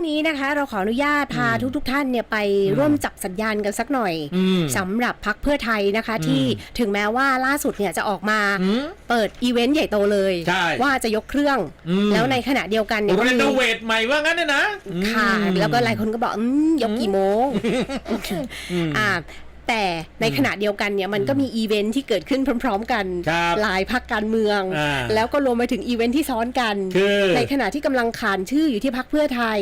นี้นะคะเราขออนุญาตพาทุกท่านเนี่ยไปร่วมจับสัญญาณกันสักหน่อยสำหรับพรรคเพื่อไทยนะคะที่ถึงแม้ว่าล่าสุดเนี่ยจะออกมาเปิดอีเวนต์ใหญ่โตเลยว่าจะยกเครื่องแล้วในขณะเดียวกันเนี่ยรีโนเวทใหม่ว่างั้นเนี่ยนะค่ะแล้วก็หลายคนก็บอกยกกี่โมงแต่ในขณะเดียวกันเนี่ยมันก็มีอีเวนท์ที่เกิดขึ้นพร้อมๆกันหลายพรรคการเมืองแล้วก็รวมไปถึงอีเวนท์ที่ซ้อนกันในขณะที่กำลังขานชื่ออยู่ที่พรรคเพื่อไทย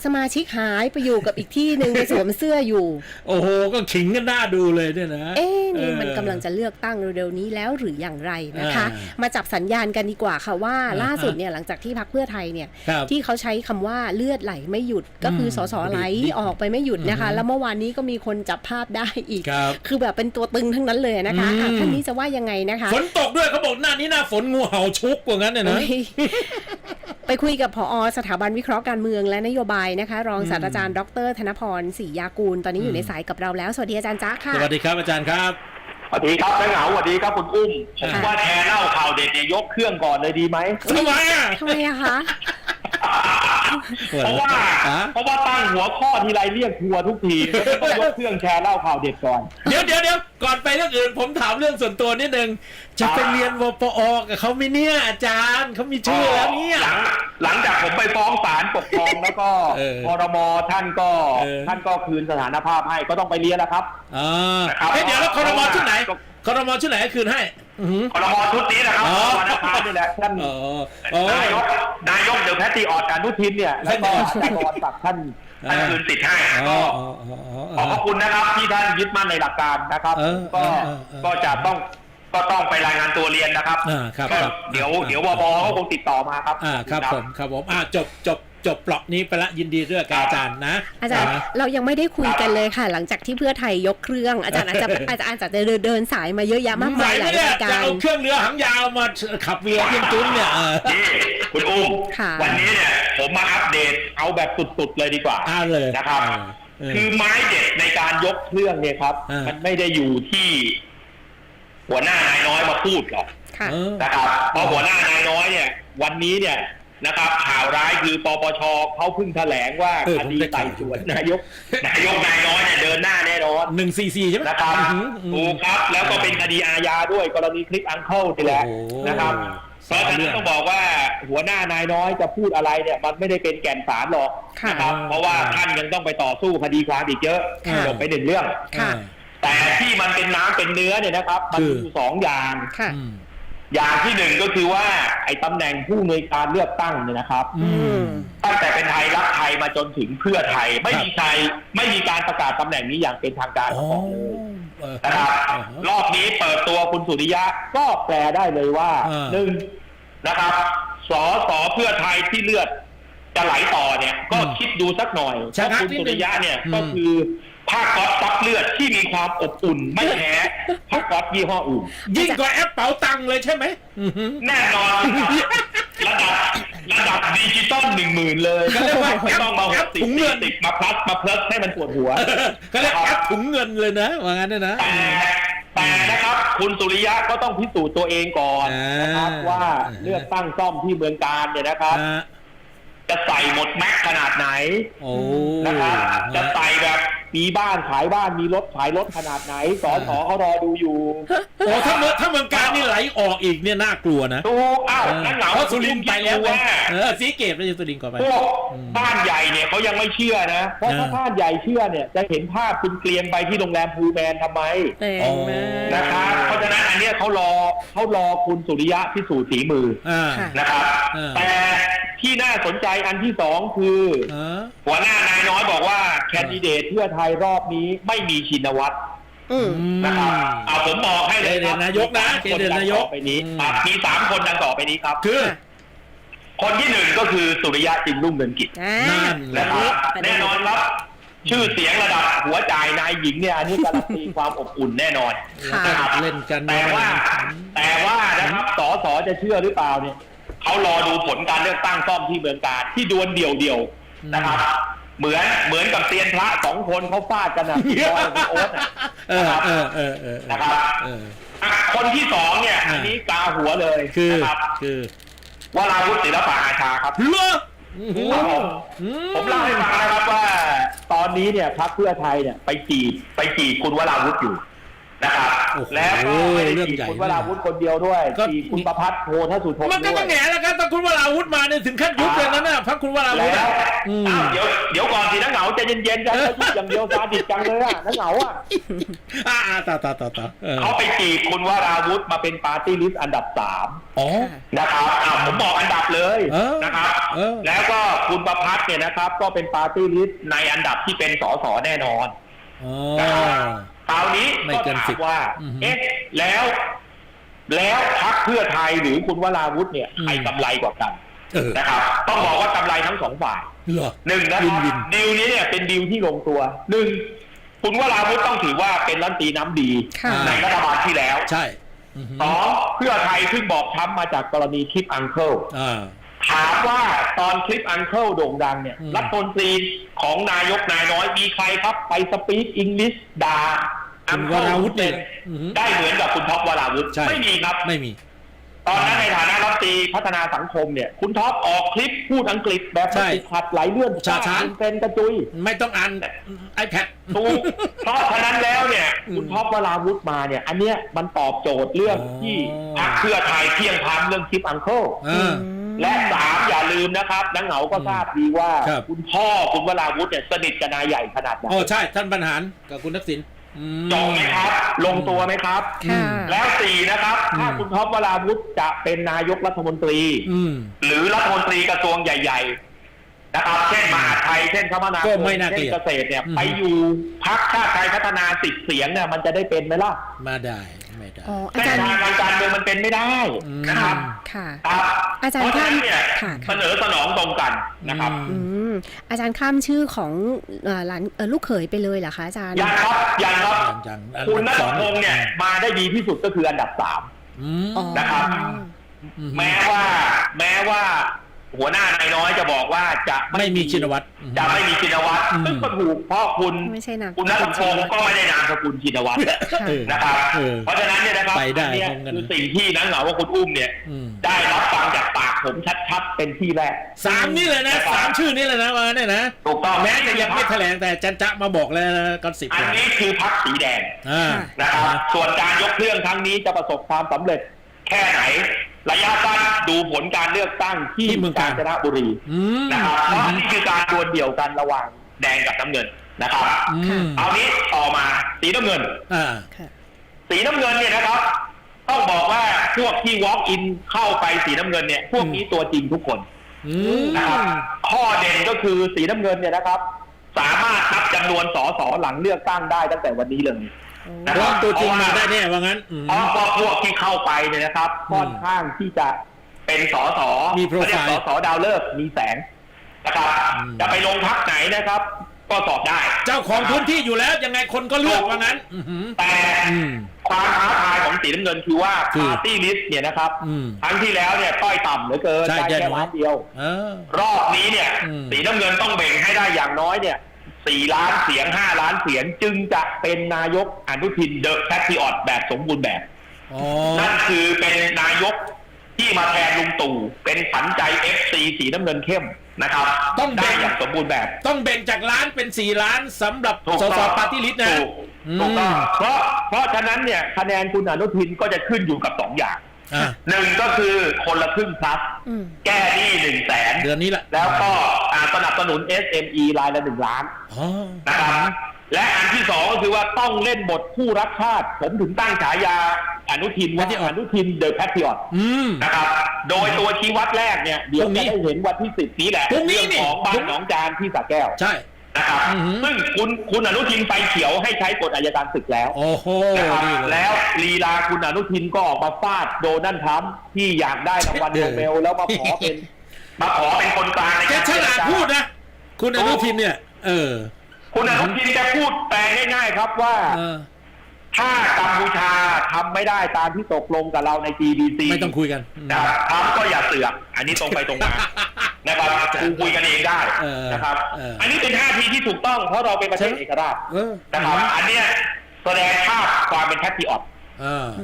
สมาชิกหายไปอยู่กับอีกที่หนึ่งไปสวมเสื้ออยู่โอ้โหก็ขิงกันหน้าดูเลยเนี่ยนะนี่มันกำลังจะเลือกตั้งเร็วๆนี้แล้วหรืออย่างไรนะคะมาจับสัญญาณกันดีกว่าค่ะว่าล่าสุดเนี่ยหลังจากที่พรรคเพื่อไทยเนี่ยที่เขาใช้คำว่าเลือดไหลไม่หยุดก็คือสสไหลออกไปไม่หยุดนะคะแล้วเมื่อวานนี้ก็มีคนจับภาพได้คือแบบเป็นตัวตึงทั้งนั้นเลยนะคะท่านนี้จะว่ายังไงนะคะฝนตกด้วยเขาบอกหน้านี้หน้าฝนงูเห่าชุกว่างั้นเนี่ยนะไปคุยกับผอ.สถาบันวิเคราะห์การเมืองและนโยบายนะคะรองศาสตราจารย์ดร.ธนพรศรียากูลตอนนี้อยู่ในสายกับเราแล้วสวัสดีอาจารย์จ๊ะค่ะสวัสดีครับอาจารย์ครับสวัสดีครับนายเหงาสวัสดีครับคุณอุ้มผมว่าแชร์เล่าข่าวเด็ดเนี่ยยกเครื่องก่อนเลยดีไหมทำไมคะเพราะว่าตั้งหัวข้อทีไรเรียกทัวร์ทุกทีต้องยกเครื่องแชร์เล่าข่าวเด็ดก่อนเดี๋ยวก่อนไปเรื่องอื่นผมถามเรื่องส่วนตัวนิดนึงจะไปเรียนวปอกับเขาไม่เนี่ยอาจารย์เขามีชื่อแล้วเนี่ยหลังจากผมไปฟ้องศาลปกครองแล้วก็พรมท่านก็คืนสถานภาพให้ก็ต้องไปเรียนแล้วครับเดี๋ยวแล้วครมชุดไหนครมชุดไหนคืนให้ครมชุดนี้นะครับวันอังคารนี่แหละท่านนายกเดอะแพทตี้ออดการนุทินเนี่ยแล้วก็อาจารย์กรศักดิ์ท่านคืนติดให้ก็ขอบคุณนะครับที่ท่านยึดมั่นในหลักการนะครับก็จะต้องไปรายงานตัวเรียนนะครับเดี๋ยววบก็คงติดต่อมาครับครับผมจบเปลาะนี้ไปละยินดีด้วยกับอาจารย์นะอาจารย์เรายังไม่ได้คุยกันเลยค่ะหลังจากที่เพื่อไทยยกเครื่องอาจารย์อาจจะเดินสายมาเยอะแยะมากมายหลายรายการจะเอาเครื่องเรือหางยาวมาขับเรือเยี่ยมจุ้นเนี่ยคุณอุ้มวันนี้เนี่ยผมมาอัปเดตเอาแบบสุดๆเลยดีกว่าเลยนะครับคือไม้เด็ดในการยกเครื่องเนี่ยครับมันไม่ได้อยู่ที่หัวหน้านายน้อยมาพูดหรอกนะครับเพราะหัวหน้านายน้อยเนี่ยวันนี้เนี่ยนะครับข่าวร้ายคือปปชเขาเพิ่งแถลงว่าคดีไต่สวนนายกนายน้อยเนี่ยเดินหน้าแน่นอน144ใช่ไหมนะครับถูกครับแล้วก็เป็นคดีอาญาด้วยกรณีคลิปอังเคิลนี่แหละนะครับเพราะฉะนั้นต้องบอกว่าหัวหน้านายน้อยจะพูดอะไรเนี่ยมันไม่ได้เป็นแก่นสารหรอกนะครับเพราะว่าท่านยังต้องไปต่อสู้คดีความอีกเยอะจบไป1เรื่องแต่ที่มันเป็นน้ำเป็นเนื้อเนี่ยนะครับมันมี2อย่างอย่างที่1ก็คือว่าไอ้ตำแหน่งผู้อำนวยการเลือกตั้งเนี่ยนะครับตั้งแต่เป็นไทยรักไทยมาจนถึงเพื่อไทยไม่มีการประกาศตำแหน่งนี้อย่างเป็นทางการมาก่อนเลยนะครับรอบนี้เปิดตัวคุณสุริยะก็แปลได้เลยว่า1นะครับสสเพื่อไทยที่เลือดจะไหลต่อเนี่ยก็คิดดูสักหน่อยเพราะคุณสุริยะเนี่ยก็คือผ้าก๊อซซับเลือดที่มีความอบอุ่นไม่แพ้ผ้าก๊อซยี่ห้ออื่นยิ่งกว่าแอปเป๋าตังเลยใช่ไหมแน่นอนระดับดิจิตอล10,000เลยก็เรียกว่าไม่ต้องมาถุงเงินติดมาพลัสให้มันปวดหัวก็เรียกแอปถุงเงินเลยนะว่างั้นนะแต่นะครับคุณสุริยะก็ต้องพิสูจน์ตัวเองก่อนนะครับว่าเลือกตั้งซ่อมที่เมืองการเนี่ยนะครับจะใส่หมดแม็กขนาดไหนนะครับจะใส่แบบมีบ้านขายบ้านมีรถขายรถขนาดไหนสสเขารอดูอยู่โอ้ถ้าเมืองการนี่ไหลออกอีกเนี่ยน่ากลัวนะดูนั่นเหงาสุรินทร์ไปแล้วสีเกตไม่ใช่สุรินทร์ก่อนไปพวกบ้านใหญ่เนี่ยเขายังไม่เชื่อนะเพราะถ้าบ้านใหญ่เชื่อเนี่ยจะเห็นภาพคุณเกลียนไปที่โรงแรมพูแมนทำไมนะครับเพราะฉะนั้นอันนี้เขารอคุณสุริยะพิสูจน์ฝีมือนะครับแต่ที่น่าสนใจอันที่2คือหัวหน้านายน้อยบอกว่าแคนดิเดตเพื่อไทยรอบนี้ไม่มีชินวัตรนะครับผมบอกให้เลยนายกนะคนดังต่อไปนี้มี3คนดังต่อไปนี้ครับคือคนที่1ก็คือสุริยะจึงรุ่งเรืองกิจนะครับแน่นอนครับชื่อเสียงระดับหัวใจนายหญิงเนี่ยอันนี้การันตีความอบอุ่นแน่นอนเล่นกันแต่ว่านะครับสสจะเชื่อหรือเปล่าเนี่ยเขารอดูผลการเลือกตั้งซ่อมที่เมืองการที่ดวลเดี่ยวๆนะครับเหมือนกับเซียนพระ2คนเขาฟาดกันนะพี่บอยกับโอ๊ตนะครับคนที่2เนี่ยอันนี้กาหัวเลยนะครับวราวุฒิศิลปะอาชาครับ ผมเล่าให้ฟังนะครับว่าตอนนี้เนี่ยพรรคเพื่อไทยเนี่ยไปจีบคุณวราวุธอยู่นะครับแล้วก็ไม่ได้จีบคุณวราวุธคนเดียวด้วยจีบคุณประภัสโพธสุทนด้วยมันก็ต้องแง่แล้วครับตอนคุณวราวุธมาเนี่ยถึงขั้นยุบเลยนะพรรคคุณวราวุธแล้วเดี๋ยวก่อนสินักเหงาใจเย็นๆกันยุบอย่างเดียวซาดิสจังเลยอะนักเหงาอะต่อเขาไปจีบคุณวราวุธมาเป็นปาร์ตี้ลิสต์อันดับ3นะครับผมบอกอันดับเลยนะครับแล้วก็คุณประภัสเนี่ยนะครับก็เป็นปาร์ตี้ลิสต์ในอันดับที่เป็นสสแน่นอนคราวนี้ก็ถามว่าแล้วพรรคเพื่อไทยหรือคุณวราวุธเนี่ยใครกำไรกว่ากันนะครับต้องบอกว่ากำไรทั้งสองฝ่ายหนึ่งนะครับดีลนี้เนี่ยเป็นดีลที่ลงตัวหนึ่งคุณวราวุธต้องถือว่าเป็นรัฐมนตรีน้ำดีในรัฐบาลที่แล้วใช่สองเพื่อไทยเพิ่งบอกช้ำมาจากกรณีคลิปอังเคิลถามว่าตอนคลิปอังเคิลโด่งดังเนี่ยรัฐมนตรีของนายกนายน้อยมีใครครับไปสปีกอังกฤษด่าอังเคิลได้เหมือนกับคุณท็อปวราวุธไม่มีครับไม่มีตอนนั้นในฐานะรัฐมนตรีพัฒนาสังคมเนี่ยคุณท็อปออกคลิปพูดอังกฤษแบบไม่ติดขัดไหลเลื่อนช้าเป็นกระจุยไม่ต้องอ่าน iPad ถูกเพราะฉะนั้นแล้วเนี่ยคุณท็อปวราวุธมาเนี่ยอันเนี้ยมันตอบโจทย์เรื่องที่พรรคเพื่อไทยเที่ยงพร้ำเรื่องคลิปอังเคิลและ3อย่าลืมนะครับนักเหงาก็ทราบดีว่าคุณพ่อคุณวราวุธเนี่ยสนิทกับนายใหญ่ขนาดไหนใช่ท่านบรรหารกับคุณทักษิณจบไหมครับลงตัวไหมครับแล้ว4นะครับถ้าคุณท็อปวราวุธจะเป็นนายกรัฐมนตรีหรือรัฐมนตรีกระทรวงใหญ่ๆนะครับเช่นมหาดไทยเช่นคมนาคมเช่นเกษตรเนี่ยไปอยู่พรรคชาติไทยพัฒนา10 เสียงเนี่ยมันจะได้เป็นไหมล่ะมาได้ไม่ได้แต่ทางการเมืองมันเป็นไม่ได้นะครับอาจารย์ข้ามเนี่ยเสนอสนองตรงกันนะครับอาจารย์ข้ามชื่อของหลานลูกเขยไปเลยเหรอคะอาจารย์ยังครับคุณณัฐพงษ์เนี่ยมาได้ดีที่สุดก็คืออันดับ3นะครับแม้ว่าหัวหน้านายน้อยจะบอกว่าจะไม่มีชินวัตรซึ่งก็ถูกเพราะคุณณัฐพงษ์ก็ไม่ได้นามสกุลชินวัตรนะครับเพราะฉะนั้นเนี่ยนะครับนี่คือสิ่งที่นักเหงาว่าคุณอุ้มเนี่ยได้รับฟังจากปากผมชัดๆเป็นที่แรก3นี่เลยนะ3ชื่อนี่เลยนะว่าเนี่ยนะถูกต้องแม้จะยังไม่แถลงแต่จันมาบอกแล้วก็10อันนี้คือพรรคสีแดงนะครับส่วนการยกเครื่องครั้งนี้จะประสบความสำเร็จแค่ไหนระยะสั้นดูผลการเลือกตั้งที่กาญจนบุรีนะครับเพราะนี่คือการดวลเดี่ยวกันระหว่างแดงกับน้ำเงินนะครับเอานี้ต่อมาสีน้ำเงินสีน้ำเงินเนี่ยนะครับต้องบอกว่าพวกที่ walk in เข้าไปสีน้ำเงินเนี่ยพวกนี้ตัวจริงทุกคนนะครับข้อเด่นก็คือสีน้ำเงินเนี่ยนะครับสามารถนับจำนวนสสหลังเลือกตั้งได้ตั้งแต่วันนี้เลยนะครับตัวจริงมาได้แน่ว่างั้นเพราะพวกที่เข้าไปเนี่ยนะครับค่อนข้างที่จะเป็นสสมีโปรไฟล์สสดาวฤกษ์มีแสงนะครับจะไปลงพรรคไหนนะครับก็สอบได้เจ้าของพื้นที่อยู่แล้วยังไงคนก็เลือกว่างั้นแต่ความท้าทายของสีน้ำเงินคือว่าปาร์ตี้ลิสต์เนี่ยนะครับครั้งที่แล้วเนี่ยต้อยต่ำเหลือเกินได้แค่ล้านเดียวรอบนี้เนี่ยสีน้ำเงินต้องเบ่งให้ได้อย่างน้อยเนี่ย4 ล้านเสียง5 ล้านเสียงจึงจะเป็นนายกอนุทินเดอะแพทริออตแบบสมบูรณ์แบบนั่นคือเป็นนายกที่มาแทนลุงตู่เป็นขวัญใจ FC สีน้ำเงินเข้มนะครับต้องได้อย่างสมบูรณ์แบบต้องแบ่งจากล้านเป็น4 ล้านสำหรับสสปาร์ตี้ลิสต์นะถูกต้องเพราะฉะนั้นเนี่ยคะแนนคุณอนุทินก็จะขึ้นอยู่กับ2 อย่างหนึ่งก็คือคนละครึ่งพลัสแก้หนี้100,000เดือนนี้แหละแล้วก็สนับสนุน SME รายละ1 ล้านนะครับและอันที่2ก็คือว่าต้องเล่นบทผู้รักชาติผมถึงตั้งฉายาอนุทินว่าอนุทินเดอะแพทริออตนะครับโดยตัวชี้วัดแรกเนี่ยเดี๋ยวจะได้เห็นวันที่10นี้แหละเรื่องของบ้านหนองจานที่สระแก้วใช่นะครับซึ่งคุณอนุทินไฟเขียวให้ใช้กฎอัยการศึกแล้วนะครับแล้วลีลาคุณอนุทินก็ออกมาฟาดโดนัลด์ทรัมป์ที่อยากได้รางวัลโนเบลแล้วมาขอเป็นคนกลางในการฉลาดพูดนะคุณอนุทินเนี่ยคุณอนุทินจะพูดแปลง่ายๆครับว่าถ้ากัมพูชาทำไม่ได้ตามที่ตกลงกับเราใน GBC ไม่ต้องคุยกันนะครับทำก็อย่าเสือกอันนี้ตรงไปตรงมานะครับคุยกันเองได้นะครับอันนี้เป็นท่าทีที่ถูกต้องเพราะเราเป็นประเทศเอกราชนะครับอันเนี้ยแสดงภาพความเป็นแพทริออต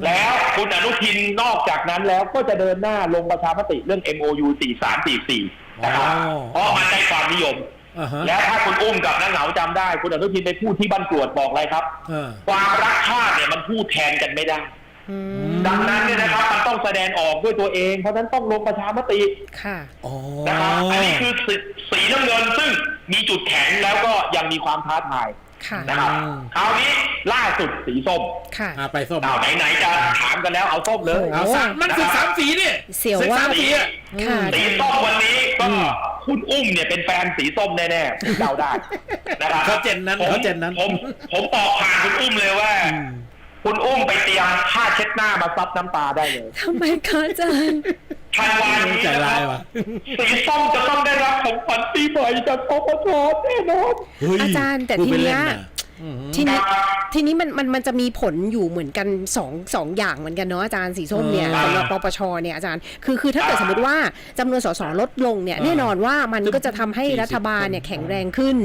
แล้วคุณอนุทินนอกจากนั้นแล้วก็จะเดินหน้าลงประชามติเรื่อง MOU 4344 นะครับเพราะมันได้ความนิยมแล้วถ้าคุณอุ้มกับนักเหงาจำได้คุณอนุทินไปพูดที่บ้านกรวดบอกอะไรครับความรักชาติเนี่ยมันพูดแทนกันไม่ได้ดังนั้นเนี่ยนะครับมันต้องแสดงออกด้วยตัวเองเพราะฉะนั้นต้องลงประชามตินะครับอันนี้คือสีน้ำเงินซึ่งมีจุดแข็งแล้วก็ยังมีความท้าทายนะครับคราวนี้ล่าสุดสีส้มไปส้มไหนจะถามกันแล้วเอาส้มเลยมันคือ3 สีเนี่ยเสียวว่าสีส้มวันนี้ก็คุณอุ้มเนี่ยเป็นแฟนสีส้มแน่ๆผมเดาได้นะครับเขาเจนนั้นผมบอกผ่านคุณอุ้มเลยว่าคุณอุ้มไปเตรียมผ้าเช็ดหน้ามาซับน้ำตาได้เลยทำไมคะอาจารย์ทันวันนี้สีส้มจะต้องได้รับของขวัญปีใหม่จากปปชแน่นอนอาจารย์แต่ทีนี้มันจะมีผลอยู่เหมือนกันสองอย่างเหมือนกันเนาะอาจารย์สีส้มเนี่ยสำหรับปปชเนี่ยอาจารย์คือถ้าเกิดสมมติว่าจำนวนสสลดลงเนี่ยแน่นอนว่ามันก็จะทำให้รัฐบาลเนี่ยแข็งแรงขึ้น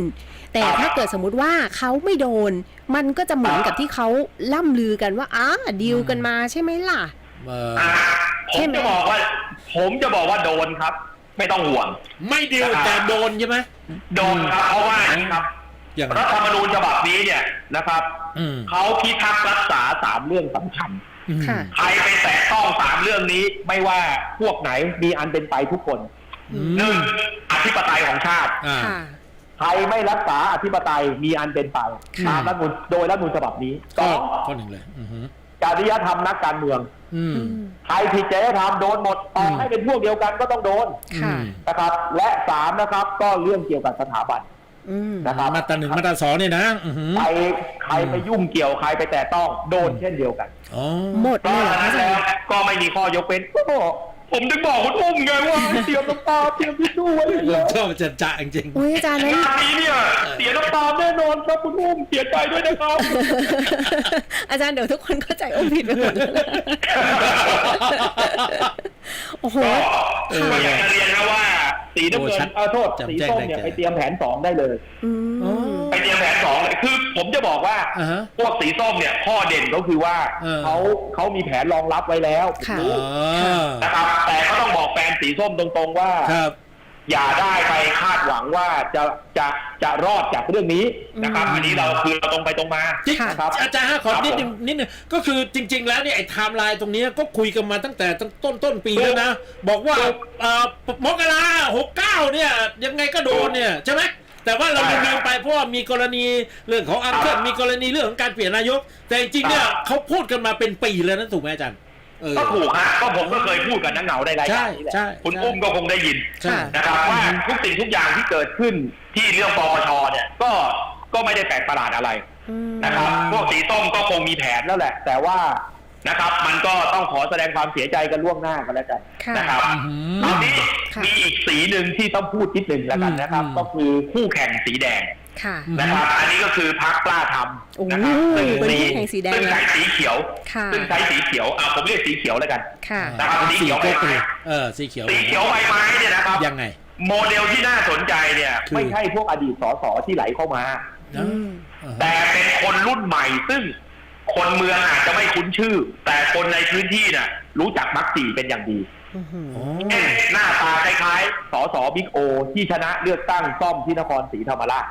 แต่ถ้าเกิดสมมติว่าเขาไม่โดนมันก็จะเหมือนกับที่เขาล่ำลือกันว่าดีลกันมาใช่ไหมล่ะผมจะบอกว่าโดนครับไม่ต้องห่วงไม่ดีลแต่โดนใช่ไหมโดนครับเพราะว่าครับรัฐธรรมนูญฉบับนี้เนี่ยนะครับเขาพิทักษ์รักษา3เรื่องสำคัญใครไปแตะต้อง3เรื่องนี้ไม่ว่าพวกไหนมีอันเป็นไปทุกคน1อธิปไตยของชาติใครไม่รักษาอธิปไตยมีอันเป็นไปตามรัฐธรรมนูญโดยรัฐธรรมนูญฉบับนี้ข้อ 1เลยจริยธรรมนักการเมืองใครผิดจริยธรรมโดนหมดต่อให้เป็นพวกเดียวกันก็ต้องโดนนะครับและ3นะครับก็เรื่องเกี่ยวกับสถาบันนะครับมาตรา1มาตรา2เนี่ยนะใครไปยุ่งเกี่ยวใครไปแตะต้องโดนเช่นเดียวกันหมดเลยแล้วก็ไม่มีข้อยกเว้นผมถึงบอกคุณอุ้มไงว่าเตรียมน้ำตาเตรียมทิชชู่ไว้เลยชอบจะจริงๆอาจารย์นี้เนี่ยเสียน้ำตาแน่นอนครับคุณอุ้มเสียใจด้วยนะครับอาจารย์เดี๋ยวทุกคนเข้าใจอุ้มผิดไปหมดแล้วโอ้โหก็อยากจะเรียนนะว่าสีน้ำเงินโทษสีส้มเนี่ยไปเตรียมแผน2ได้เลยไปเตรียมแผน2เลยคือผมจะบอกว่าพวกสีส้มเนี่ยข้อเด่นก็คือว่าเขามีแผนรองรับไว้แล้วนะครับแต่ก็ต้องบอกแฟนสีส้มตรงๆว่าอย่าได้ไปคาดหวังว่าจะรอดจากเรื่องนี้นะครับอันนี้เราคือเราตรงไปตรงมาครับอาจารย์ขอนิดนึงก็คือจริงๆแล้วเนี่ยไอ้ไทม์ไลน์ตรงนี้ก็คุยกันมาตั้งแต่ต้นปีแล้วนะบอกว่ามกรา69เนี่ยยังไงก็โดนเนี่ยใช่ไหมแต่ว่าเราลืมไปเพราะว่ามีกรณีเรื่องของอังเคิลมีกรณีเรื่องของการเปลี่ยนนายกแต่จริงๆเนี่ยเขาพูดกันมาเป็นปีแล้วนะถูกไหมอาจารย์ก็ถูกฮะก็ผมก็เคยพูดกับนักเหงาในรายการนี้แหละคุณอุ้มก็คงได้ยินนะครับว่าทุกสิ่งทุกอย่างที่เกิดขึ้นที่เรื่องปปชเนี่ยก็ไม่ได้แปลกประหลาดอะไรนะครับพวกสีส้มก็คงมีแผนแล้วแหละแต่ว่านะครับมันก็ต้องขอแสดงความเสียใจกันล่วงหน้ากันแล้วกันนะครับตอนนี้มีอีกสีหนึ่งที่ต้องพูดนิดหนึ่งแล้วกันนะครับก็คือคู่แข่งสีแดงนะครับอันนี้ก็คือพรรคกล้าทำนะครับซึ่งใช้สีเขียวผมเรียกสีเขียวแล้วกันนะครับสีเขียวใบไม้สีเขียวใบไม้เนี่ยนะครับยังไงโมเดลที่น่าสนใจเนี่ยไม่ใช่พวกอดีตสสที่ไหลเข้ามาแต่เป็นคนรุ่นใหม่ซึ่งคนเมืองอาจจะไม่คุ้นชื่อแต่คนในพื้นที่น่ะรู้จักมักจีเป็นอย่างดีหน้าตาคล้ายๆสสบิ๊กโอที่ชนะเลือกตั้งซ่อมที่นครศรีธรรมราช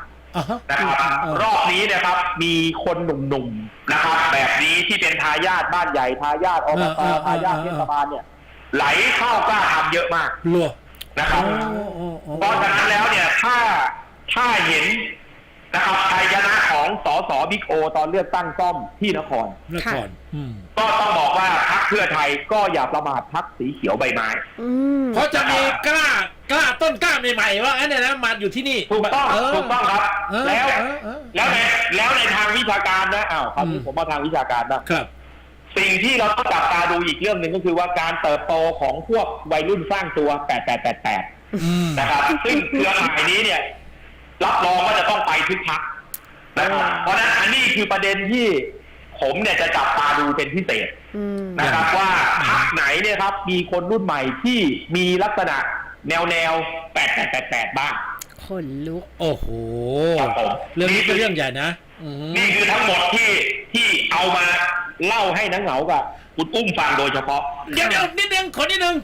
นะครับรอบนี้นะครับมีคนหนุ่มๆนะครับแบบนี้ที่เป็นทายาทบ้านใหญ่ทายาทอบตทายาทเทศบาลเนี่ยไหลเข้ากล้าทำเยอะมากนะครับเพราะฉะนั้นแล้วเนี่ยถ้าเห็นนะครับชัยชนะของสสบิ๊กโอตอนเลือกตั้งซ่อมที่นครก็ต้องบอกว่าพรรคเพื่อไทยก็อย่าประมาทพรรคสีเขียวใบไม้เพราะจะมีกล้าต้นกล้าใหม่ๆว่าอันนี้นะมาอยู่ที่นี่ถูกต้องครับแล้วในทางวิชาการนะคราวนี้ผมมาทางวิชาการนะครับสิ่งที่เราต้องจับตาดูอีกเรื่องหนึ่งก็คือว่าการเติบโตของพวกวัยรุ่นสร้างตัว88นะครับซึ่งเครือข่ายนี้เนี่ยรับรองว่าจะต้องไปทุกพรรคนะครับเพราะฉะนั้นอันนี้คือประเด็นที่ผมเนี่ยจะจับตาดูเป็นพิเศษนะครับว่าพรรคไหนเนี่ยครับมีคนรุ่นใหม่ที่มีลักษณะแนว88บ้างคนลุกโอ้โหเรื่องนี้เป็นเรื่องใหญ่นะนี่คือทั้งหมดที่เอามาเล่าให้นักเหงากับคุณอุ้มฟังโดยเฉพาะเดี๋ยวนิดนึงขอนิดนึง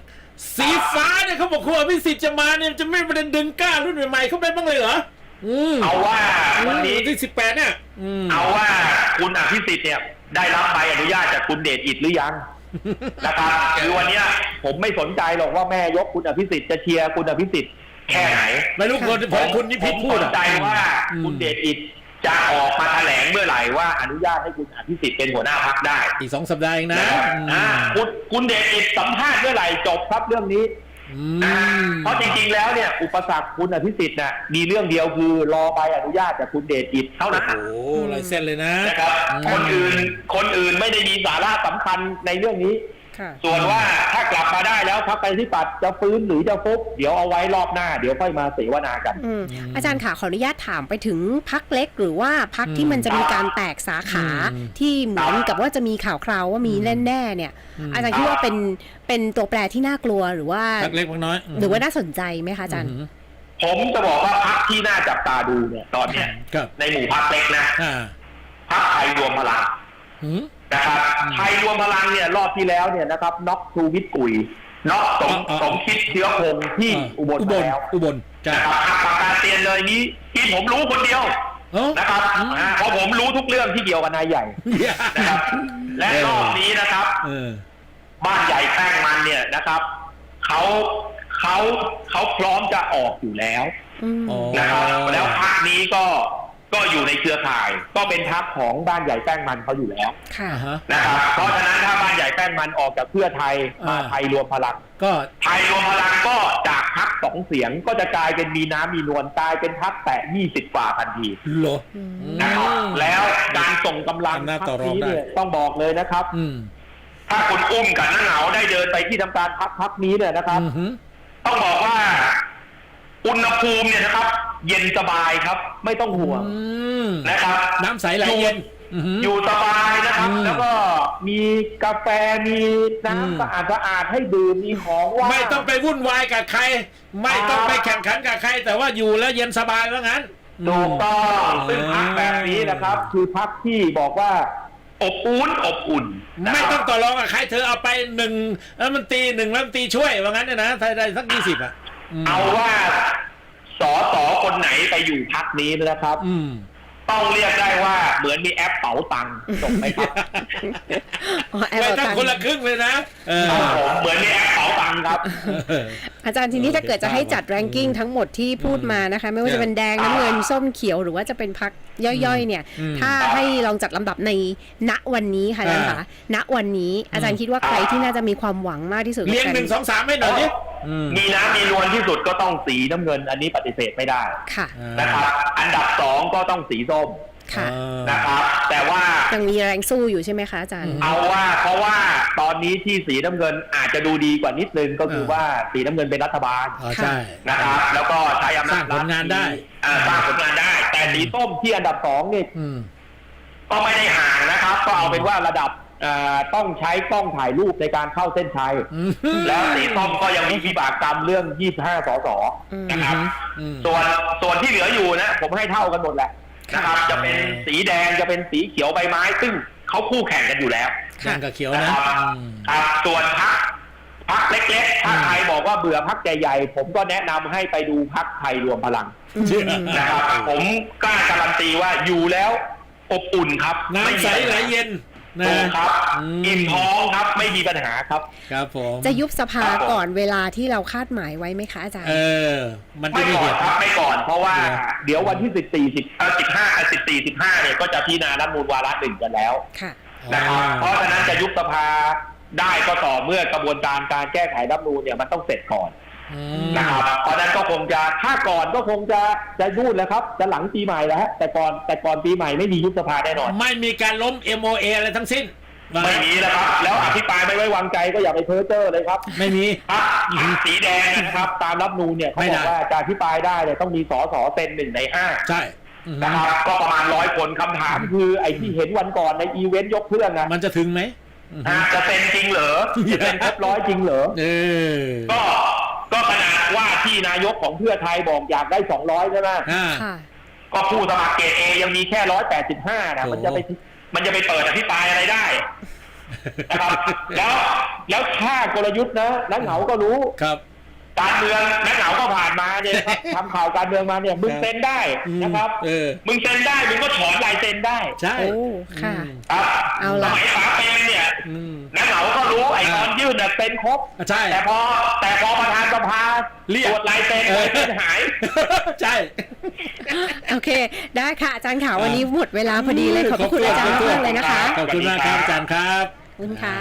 สีฟ้าเนี่ยเขาบอกคุณอภิสิทธิ์จะมาเนี่ยจะไม่ประเด็นดึงก้ารุ่นใหม่ๆเข้าไปบ้างเลยเหรอเอาว่าวันนี้ที่18เนี่ยเอาว่าคุณอภิสิทธิ์เนี่ยได้รับใบอนุญาตจากคุณเดชอิฐหรือยังนะครับคือวันนี้ผมไม่สนใจหรอกว่าแม่ยกคุณอภิสิทธิ์จะเชียร์คุณอภิสิทธิ์แค่ไหนไม่รู้คนพอคุณนิพิษพูดสนใจว่าคุณเดชอิฐจะออกมาแถลงเมื่อไหร่ว่าอนุญาตให้คุณอภิสิทธิ์เป็นหัวหน้าพรรคได้อีก2 สัปดาห์เองนะคุณเดชอิฐสัมภาษณ์เมื่อไหร่จบครับเรื่องนี้เพราะจริงๆแล้วเนี่ยอุปสรรคคุณอภิสิทธิ์น่ะมีเรื่องเดียวคือรอใบอนุญาตจากคุณเดชอิฐเท่านั้นโอ้ลายเส้นเลยนะครับคนอื่นไม่ได้มีสาระสำคัญในเรื่องนี้ส่วนว่าถ้ากลับมาได้แล้วพรรคประชาธิปัตย์จะฟื้นหรือจะฟุบเดี๋ยวเอาไว้รอบหน้าเดี๋ยวค่อยมาเสวนากันอาจารย์ค่ะขออนุญาตถามไปถึงพรรคเล็กหรือว่าพรรคที่มันจะมีการแตกสาขาที่เหมือนกับว่าจะมีข่าวคราวว่ามีแน่ๆเนี่ยอาจารย์คิดว่าเป็นตัวแปรที่น่ากลัวหรือว่าพรรคเล็กพรรคน้อยหรือว่าน่าสนใจไหมคะอาจารย์ผมจะบอกว่าพรรคที่น่าจับตาดูเนี่ยตอนเนี้ยในหมู่พรรคเล็กนะพรรคไทยรวมพลังนะครับไทยรวมพลังเนี่ยรอบที่แล้วเนี่ยนะครับน็อกชูวิทย์กุยน็อกสมคิดเชื้อพงษ์ที่อุบลแล้วนะครับประกาศเตือนเลยนี้ที่ผมรู้คนเดียวนะครับเพราะผมรู้ทุกเรื่องที่เกี่ยวกับนายใหญ่นะครับและรอบนี้นะครับบ้านใหญ่แป้งมันเนี่ยนะครับเขาพร้อมจะออกอยู่แล้วนะครับแล้วพรรคนี้ก็อยู่ในเครือข่ายก็เป็นพรรคของบ้านใหญ่แป้งมันเขาอยู่แล้วนะครับเพราะฉะนั้นถ้าบ้านใหญ่แป้งมันออกจากเพื่อไทยมาไทยรวมพลังก็ไทยรวมพลังก็จากพรรค2 เสียงก็จะกลายเป็นมีน้ำมีนวลกลายเป็นพรรคแตะ20 กว่าทันทีนะครับแล้วการส่งกำลังพรรคนี้เนี่ยต้องบอกเลยนะครับถ้าคุณอุ้มกับน้าเหงาได้เดินไปที่ทำการพรรคนี้เนี่ยนะครับต้องบอกว่าอุณหภูมิเนี่ยนะครับเย็นสบายครับไม่ต้องห่วงนะครับน้ำใสไหลเย็นอยู่สบายนะครับแล้วก็มีกาแฟมีน้ำสะอาดให้ดื่มมีของว่างไม่ต้องไปวุ่นวายกับใครไม่ต้องไปแข่งขันกับใครแต่ว่าอยู่แล้วเย็นสบายว่างั้นถูกต้องซึ่งพรรคแบบนี้นะครับคือพรรคที่บอกว่าอบอุ่นไม่ต้องต่อรองกับใครเธอเอาไป1 รัฐมนตรี1 รัฐมนตรีช่วยว่างั้นเนี่ยนะไทยได้สัก20อ่ะเอาว่าสสคนไหนไปอยู่พรรคนี้นะครับต้องเรียกได้ว่าเหมือนมีแอปเป๋าตังค์ส่งไหมครับไม่ต้องคนละครึ่งเลยนะผมเหมือนมีแอปเป๋าตังค์ครับอาจารย์ทีนี้ถ้าเกิดจะให้จัดแรงกิ้งทั้งหมดที่พูดมานะคะไม่ว่าจะเป็นแดงน้ำเงินส้มเขียวหรือว่าจะเป็นพรรคย่อยๆเนี่ยถ้าให้ลองจัดลำดับในณวันนี้ค่ะนะคะณวันนี้อาจารย์คิดว่าใครที่น่าจะมีความหวังมากที่สุดเรียง1 2 3ให้หน่อยดิมีน้ำมีนวลที่สุดก็ต้องสีน้ำเงินอันนี้ปฏิเสธไม่ได้นะครับอันดับ2ก็ต้องสีส้มนะครับแต่ว่ายังมีแรงสู้อยู่ใช่ไหมคะอาจารย์เอาว่าเพราะว่าตอนนี้ที่สีน้ำเงินอาจจะดูดีกว่านิดนึงก็คือว่าสีน้ำเงินเป็นรัฐบาลใช่นะครับแล้วก็ใช้อำนาจสร้างผลงานได้สร้างผลงานได้แต่สีส้มที่อันดับ2นี่ก็ไม่ได้ห่างนะครับก็เอาเป็นว่าระดับต้องใช้กล้องถ่ายรูปในการเข้าเส้นชัยแล้วสีส้มก็ยังมีวิบากกรรมเรื่อง25 สสนะครับส่วนที่เหลืออยู่นะผมให้เท่ากันหมดแหละนะครับจะเป็นสีแดงจะเป็นสีเขียวใบไม้ซึ่งเขาคู่แข่งกันอยู่แล้วแข่งกับเขียวนะครับส่วนพรรคเล็กๆถ้าใครบอกว่าเบื่อพรรคใหญ่ๆผมก็แนะนำให้ไปดูพรรคไทยรวมพลังนะครับผมกล้าการันตีว่าอยู่แล้วอบอุ่นครับน้ำใสไหลเย็นครับอิ่มท้องครับไม่มีปัญหาครับครับผมจะยุบสภาก่อนเวลาที่เราคาดหมายไว้ไหมคะอาจารย์มันไม่ก่อนครับไม่ก่อนเพราะว่าเดี๋ยววันที่14 15เนี่ยก็จะพิจารณารัฐธรรมนูญวาระ 1กันแล้วนะครับเพราะฉะนั้นจะยุบสภาได้ก็ต่อเมื่อกระบวนการแก้ไขรัฐธรรมนูญเนี่ยมันต้องเสร็จก่อนนะครับเพราะนั้นก็คงจะถ้าก่อนก็คงจะยุ่นแล้วครับจะหลังปีใหม่แล้วฮะแต่ก่อนปีใหม่ไม่มียุบสภาแน่นอนไม่มีการล้ม MOA อะไรทั้งสิ้นไม่มีแล้วครับแล้วอภิปรายไม่ไว้วางใจก็อย่าไปเพ้อเจ้อเลยครับไม่มีครับสีแดงนะครับตามรัฐธรรมนูญเนี่ยเขาบอกว่าจะอภิปรายได้เนี่ยต้องมีสสเซ็น1 ใน 5ใช่นะครับก็ประมาณ100 คนคำถามคือไอ้ที่เห็นวันก่อนในอีเวนต์ยกเครื่องนะมันจะถึงไหมจะเป็นจริงเหรอจะเป็นครบ100จริงเหรอก็ขนาดว่าที่นายกของเพื่อไทยบอกอยากได้200ใช่ไหมก็ผู้สมัครเกรด A ยังมีแค่185นะมันจะไปเปิดอภิปรายอะไรได้ นะครับแล้วถ้ากลยุทธ์นะนักเหงาก็รู้ ครับ การเมืองนักเหงาก็ผ่านมาเนี่ยครับทำข่าวการเมืองมาเนี่ยมึงเซ็นได้นะครับมึงเซ็นได้มึงก็ถอนลายเซ็นได้ ใช่ โอ้ค่ะ ครับ เอา ส ละ มัยป๋าเป็นเนี่ยนักเหงาก็รู้ไอ้ตอนยื่นเนี่ยเซ็นครบ ใช่ แต่พอประธานสภา เรียก ตรวจลายเซ็นลายเซ็นหาย ใช่ โอเค ได้ค่ะอาจารย์ค่ะวันนี้หมดเวลาพอดีเลยขอบพระคุณอาจารย์มากๆเลยนะคะ ขอบคุณมากครับอาจารย์ครับ ขอบคุณค่ะ